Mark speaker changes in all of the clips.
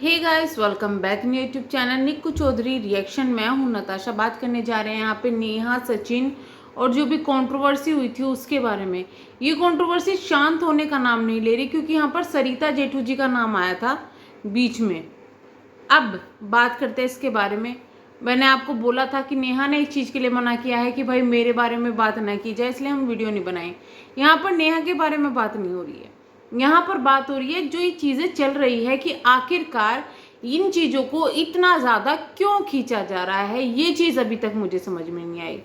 Speaker 1: हे guys, welcome back new YouTube channel Nikku Chaudhary reaction. मैं हूं नताशा। बात करने जा रहे हैं यहाँ पे नेहा, सचिन और जो भी कंट्रोवर्सी हुई थी उसके बारे में। ये कंट्रोवर्सी शांत होने का नाम नहीं ले रही, क्योंकि यहाँ पर सरिता जेठू जी का नाम आया था बीच में। अब बात करते हैं इसके बारे में। मैंने आपको बोला था कि नेहा ने इस चीज़ के लिए मना किया है कि भाई मेरे बारे में बात ना की जाए, इसलिए हम वीडियो नहीं बनाए। यहाँ पर नेहा के बारे में बात नहीं हो रही है, यहाँ पर बात हो रही है जो ये चीज़ें चल रही है कि आखिरकार इन चीज़ों को इतना ज़्यादा क्यों खींचा जा रहा है। ये चीज़ अभी तक मुझे समझ में नहीं आई।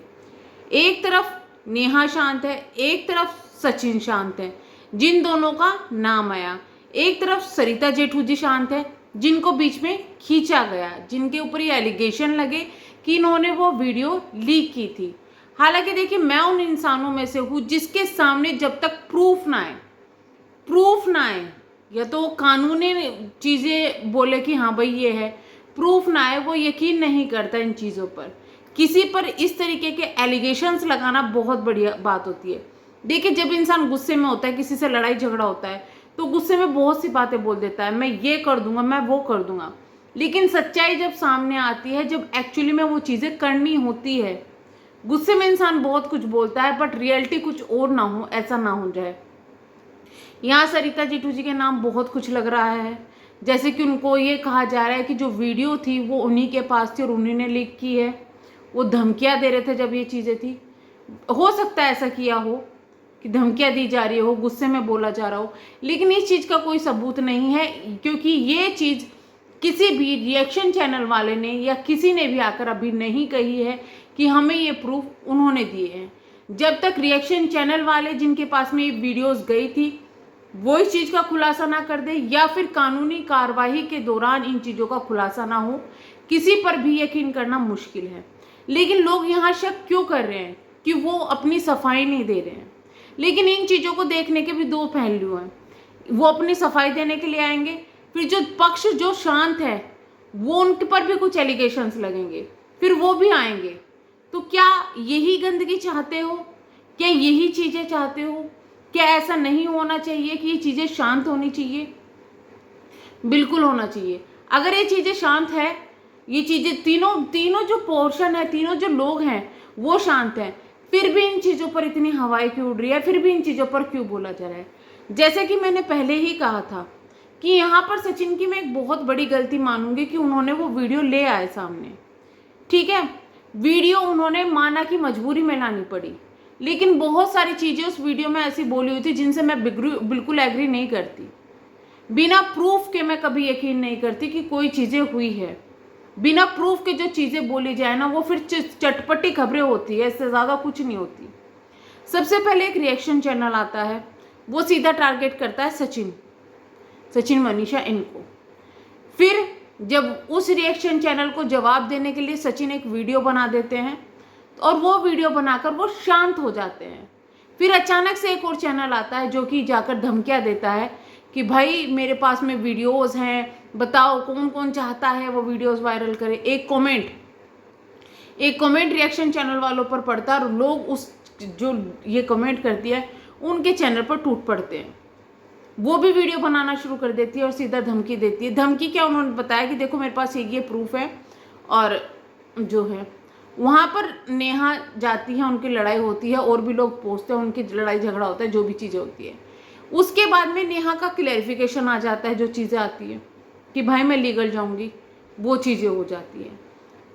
Speaker 1: एक तरफ नेहा शांत है, एक तरफ सचिन शांत है जिन दोनों का नाम आया। एक तरफ सरिता जेठू जी शांत है जिनको बीच में खींचा गया, जिनके ऊपर ये एलिगेशन लगे कि इन्होंने वो वीडियो लीक की थी। हालांकि देखिए, मैं उन इंसानों में से हूँ जिसके सामने जब तक प्रूफ ना आए, या तो कानूनी चीज़ें बोले कि हाँ भाई ये है, प्रूफ ना आए, वो यकीन नहीं करता इन चीज़ों पर। किसी पर इस तरीके के एलिगेशंस लगाना बहुत बढ़िया बात होती है। देखिए, जब इंसान गुस्से में होता है, किसी से लड़ाई झगड़ा होता है, तो गुस्से में बहुत सी बातें बोल देता है, मैं ये कर दूंगा, मैं वो कर दूंगा। लेकिन सच्चाई जब सामने आती है, जब एक्चुअली में वो चीज़ें करनी होती है, गुस्से में इंसान बहुत कुछ बोलता है, बट रियलिटी कुछ और ना हो, ऐसा ना हो जाए। यहाँ सरिता जेठू जी के नाम बहुत कुछ लग रहा है, जैसे कि उनको ये कहा जा रहा है कि जो वीडियो थी वो उन्हीं के पास थी और उन्हीं ने लीक की है। वो धमकियाँ दे रहे थे जब ये चीज़ें थी। हो सकता है ऐसा किया हो कि धमकियाँ दी जा रही हो, गुस्से में बोला जा रहा हो, लेकिन इस चीज़ का कोई सबूत नहीं है, क्योंकि ये चीज़ किसी भी रिएक्शन चैनल वाले ने या किसी ने भी आकर अभी नहीं कही है कि हमें ये प्रूफ उन्होंने दिए हैं। जब तक रिएक्शन चैनल वाले जिनके पास में ये वीडियोस गई थी वो इस चीज़ का खुलासा ना कर दे, या फिर कानूनी कार्रवाई के दौरान इन चीज़ों का खुलासा ना हो, किसी पर भी यकीन करना मुश्किल है। लेकिन लोग यहाँ शक क्यों कर रहे हैं कि वो अपनी सफाई नहीं दे रहे हैं। लेकिन इन चीज़ों को देखने के भी दो पहलू हैं। वो अपनी सफाई देने के लिए आएंगे, फिर जो पक्ष जो शांत है वो उनके पर भी कुछ एलिगेशंस लगेंगे, फिर वो भी आएंगे। तो क्या यही गंदगी चाहते हो? क्या यही चीज़ें चाहते हो? क्या ऐसा नहीं होना चाहिए कि ये चीज़ें शांत होनी चाहिए? बिल्कुल होना चाहिए। अगर ये चीज़ें शांत है, ये चीज़ें तीनों जो पोर्शन है, तीनों जो लोग हैं वो शांत हैं, फिर भी इन चीज़ों पर इतनी हवाएं क्यों उड़ रही है, फिर भी इन चीज़ों पर क्यों बोला जा रहा है? जैसे कि मैंने पहले ही कहा था कि यहाँ पर सचिन की मैं एक बहुत बड़ी गलती मानूंगी कि उन्होंने वो वीडियो ले आए सामने। ठीक है, वीडियो उन्होंने माना कि मजबूरी में लानी पड़ी, लेकिन बहुत सारी चीज़ें उस वीडियो में ऐसी बोली हुई थी जिनसे मैं बिल्कुल एग्री नहीं करती। बिना प्रूफ के मैं कभी यकीन नहीं करती कि कोई चीज़ें हुई है। बिना प्रूफ के जो चीज़ें बोली जाए ना, वो फिर चटपटी खबरें होती है, इससे ज़्यादा कुछ नहीं होती। सबसे पहले एक रिएक्शन चैनल आता है, वो सीधा टारगेट करता है सचिन मनीषा इनको। फिर जब उस रिएक्शन चैनल को जवाब देने के लिए सचिन एक वीडियो बना देते हैं, और वो वीडियो बनाकर वो शांत हो जाते हैं। फिर अचानक से एक और चैनल आता है जो कि जाकर धमकियाँ देता है कि भाई मेरे पास में वीडियोस हैं, बताओ कौन कौन चाहता है वो वीडियोस वायरल करे। एक कमेंट रिएक्शन चैनल वालों पर पड़ता है और लोग उस जो ये कमेंट करती है उनके चैनल पर टूट पड़ते हैं। वो भी वीडियो बनाना शुरू कर देती है और सीधा धमकी देती है। धमकी क्या, उन्होंने बताया कि देखो मेरे पास ये प्रूफ है, और जो है वहाँ पर नेहा जाती है, उनकी लड़ाई होती है, और भी लोग पहुँचते हैं, उनकी लड़ाई झगड़ा होता है, जो भी चीज़ें होती है। उसके बाद में नेहा का क्लैरिफिकेशन आ जाता है, जो चीज़ें आती है कि भाई मैं लीगल जाऊँगी, वो चीज़ें हो जाती है।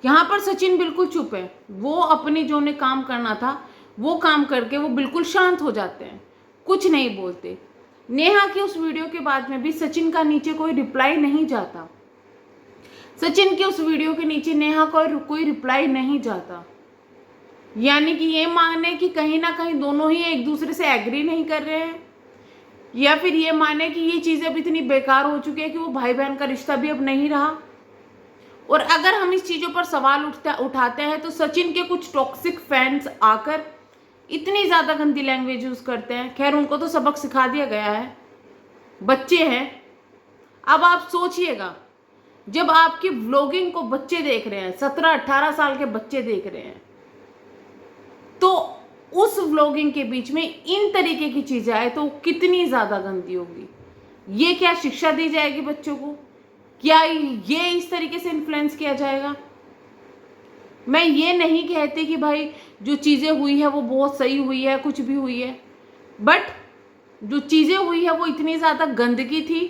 Speaker 1: यहाँ पर सचिन बिल्कुल चुप है, वो अपनी जो उन्हें काम करना था वो काम करके वो बिल्कुल शांत हो जाते हैं, कुछ नहीं बोलते। नेहा की उस वीडियो के बाद में भी सचिन का नीचे कोई रिप्लाई नहीं जाता। सचिन के उस वीडियो के नीचे नेहा का कोई रिप्लाई नहीं जाता, यानी कि ये माने कि कहीं ना कहीं दोनों ही एक दूसरे से एग्री नहीं कर रहे हैं, या फिर ये माने कि ये चीज़ें अब इतनी बेकार हो चुकी है कि वो भाई बहन का रिश्ता भी अब नहीं रहा। और अगर हम इस चीज़ों पर सवाल उठाते हैं तो सचिन के कुछ टॉक्सिक फैंस आकर इतनी ज़्यादा गंदी लैंग्वेज यूज़ करते हैं। खैर, उनको तो सबक सिखा दिया गया है, बच्चे हैं। अब आप सोचिएगा, जब आपकी व्लॉगिंग को बच्चे देख रहे हैं, 17-18 साल के बच्चे देख रहे हैं, तो उस व्लॉगिंग के बीच में इन तरीके की चीज़ें आए तो कितनी ज़्यादा गंदी होगी। ये क्या शिक्षा दी जाएगी बच्चों को? क्या ये इस तरीके से इन्फ्लुएंस किया जाएगा? मैं ये नहीं कहती कि भाई जो चीज़ें हुई है वो बहुत सही हुई है, कुछ भी हुई है, बट जो चीज़ें हुई है वो इतनी ज़्यादा गंदगी थी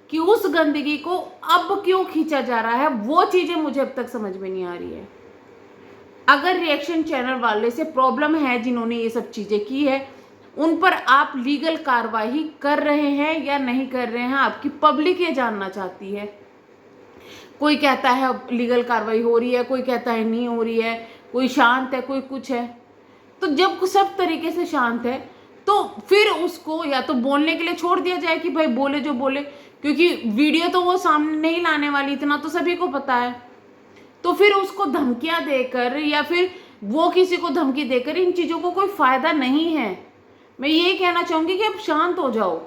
Speaker 1: कि उस गंदगी को अब क्यों खींचा जा रहा है, वो चीज़ें मुझे अब तक समझ में नहीं आ रही है। अगर रिएक्शन चैनल वाले से प्रॉब्लम है, जिन्होंने ये सब चीज़ें की है, उन पर आप लीगल कार्रवाई कर रहे हैं या नहीं कर रहे हैं, आपकी पब्लिक ये जानना चाहती है। कोई कहता है लीगल कार्रवाई हो रही है, कोई कहता है नहीं हो रही है, कोई शांत है, कोई कुछ है। तो जब सब तरीके से शांत है तो फिर उसको या तो बोलने के लिए छोड़ दिया जाए कि भाई बोले जो बोले, क्योंकि वीडियो तो वो सामने नहीं लाने वाली, इतना तो सभी को पता है। तो फिर उसको धमकियां देकर या फिर वो किसी को धमकी देकर इन चीज़ों को कोई फायदा नहीं है। मैं ये कहना चाहूँगी कि अब शांत हो जाओ।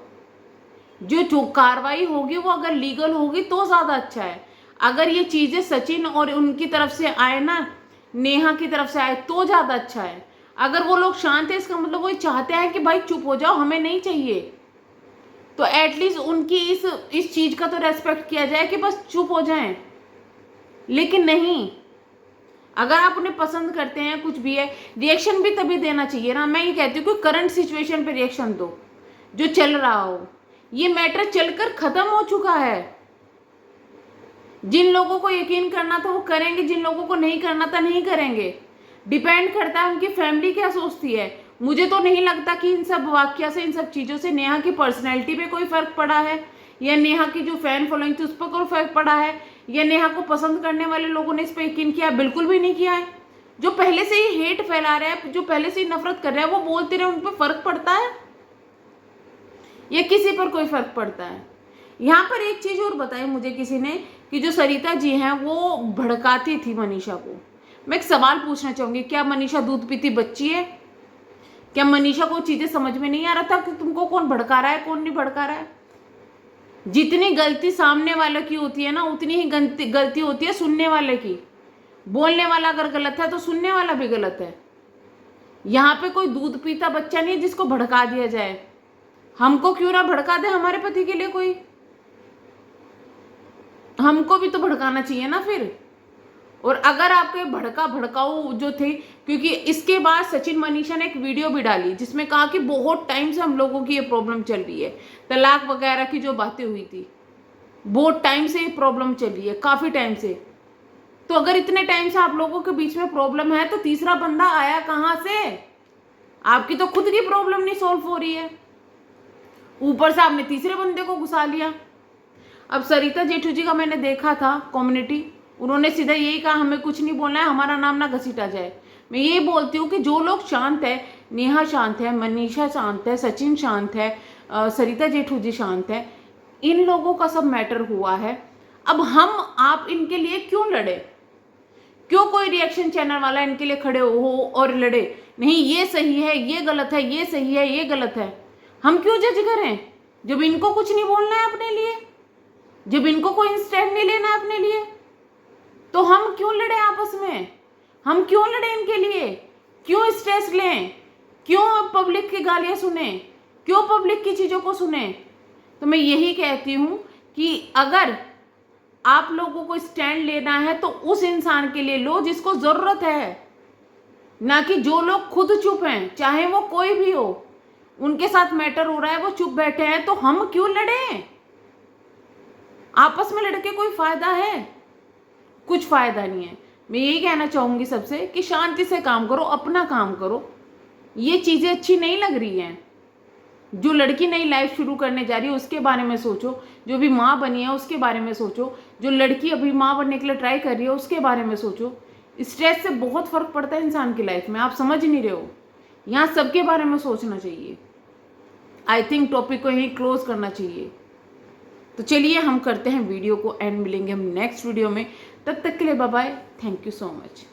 Speaker 1: जो कार्रवाई होगी वो अगर लीगल होगी तो ज़्यादा अच्छा है। अगर ये चीज़ें सचिन और उनकी तरफ से आए ना, नेहा की तरफ से आए, तो ज़्यादा अच्छा है। अगर वो लोग शांत है, इसका मतलब वो चाहते हैं कि भाई चुप हो जाओ, हमें नहीं चाहिए, तो एटलीस्ट उनकी इस चीज़ का तो रेस्पेक्ट किया जाए कि बस चुप हो जाएं। लेकिन नहीं, अगर आप उन्हें पसंद करते हैं, कुछ भी है, रिएक्शन भी तभी देना चाहिए ना। मैं ये कहती हूँ कि करंट सिचुएशन पे रिएक्शन दो, जो चल रहा हो। ये मैटर चलकर खत्म हो चुका है। जिन लोगों को यकीन करना था वो करेंगे, जिन लोगों को नहीं करना था नहीं करेंगे। डिपेंड करता है उनकी फैमिली क्या सोचती है। मुझे तो नहीं लगता कि इन सब वाक्य से, इन सब चीज़ों से नेहा की पर्सनैलिटी पे कोई फ़र्क पड़ा है, या नेहा की जो फैन फॉलोइंग थी उस पर कोई फ़र्क पड़ा है, या नेहा को पसंद करने वाले लोगों ने इस पर यकीन किया। बिल्कुल भी नहीं किया है। जो पहले से ही हेट फैला रहे हैं, जो पहले से ही नफरत कर रहे हैं, वो बोलते रहे, उन पर फ़र्क पड़ता है या किसी पर कोई फ़र्क पड़ता है? यहाँ पर एक चीज़ और बताई मुझे किसी ने कि जो सरिता जी हैं वो भड़काती थी मनीषा को। मैं एक सवाल पूछना चाहूँगी, क्या मनीषा दूध पीती बच्ची है? क्या मनीषा को चीज़ें समझ में नहीं आ रहा था कि तुमको कौन भड़का रहा है, कौन नहीं भड़का रहा है? जितनी गलती सामने वाले की होती है ना, उतनी ही गलती होती है सुनने वाले की। बोलने वाला अगर गलत है तो सुनने वाला भी गलत है। यहाँ पे कोई दूध पीता बच्चा नहीं है जिसको भड़का दिया जाए। हमको क्यों ना भड़का दे हमारे पति के लिए कोई, हमको भी तो भड़काना चाहिए ना फिर। और अगर आपके भड़काऊ जो थे, क्योंकि इसके बाद सचिन मनीषा ने एक वीडियो भी डाली जिसमें कहा कि बहुत टाइम से हम लोगों की ये प्रॉब्लम चल रही है, तलाक वगैरह की जो बातें हुई थी, बहुत टाइम से ये प्रॉब्लम चल रही है, काफ़ी टाइम से। तो अगर इतने टाइम से आप लोगों के बीच में प्रॉब्लम है तो तीसरा बंदा आया कहाँ से? आपकी तो खुद की प्रॉब्लम नहीं सॉल्व हो रही है, ऊपर से आपने तीसरे बंदे को घुसा लिया। अब सरिता जेठू जी का मैंने देखा था कम्युनिटी, उन्होंने सीधा यही कहा हमें कुछ नहीं बोलना है, हमारा नाम ना घसीटा जाए। मैं ये बोलती हूँ कि जो लोग शांत है, नेहा शांत है, मनीषा शांत है, सचिन शांत है, सरिता जेठू जी शांत है, इन लोगों का सब मैटर हुआ है। अब हम आप इनके लिए क्यों लड़े? क्यों कोई रिएक्शन चैनल वाला इनके लिए खड़े हो और लड़े? नहीं ये सही है, ये गलत है, ये सही है, ये गलत है। हम क्यों जज करें जब इनको कुछ नहीं बोलना है अपने लिए, जब इनको कोई स्टैंड नहीं लेना है अपने लिए? तो हम क्यों लड़े आपस में? हम क्यों लड़े इनके लिए? क्यों स्ट्रेस लें? क्यों पब्लिक की गालियां सुने? क्यों पब्लिक की चीज़ों को सुने? तो मैं यही कहती हूँ कि अगर आप लोगों को स्टैंड लेना है तो उस इंसान के लिए लो जिसको ज़रूरत है, ना कि जो लोग खुद चुप हैं, चाहे वो कोई भी हो, उनके साथ मैटर हो रहा है, वो चुप बैठे हैं, तो हम क्यों लड़ें? आपस में लड़के कोई फायदा है? कुछ फायदा नहीं है। मैं यही कहना चाहूँगी सबसे कि शांति से काम करो, अपना काम करो। ये चीज़ें अच्छी नहीं लग रही हैं। जो लड़की नई लाइफ शुरू करने जा रही है उसके बारे में सोचो, जो भी माँ बनी है उसके बारे में सोचो, जो लड़की अभी माँ बनने के लिए ट्राई कर रही है उसके बारे में सोचो। स्ट्रेस से बहुत फ़र्क पड़ता है इंसान की लाइफ में, आप समझ नहीं रहे हो। यहाँ सबके बारे में सोचना चाहिए। आई थिंक टॉपिक को यहीं क्लोज करना चाहिए। तो चलिए हम करते हैं वीडियो को एंड, मिलेंगे हम नेक्स्ट वीडियो में। तब तक के लिए bye bye, thank you so much.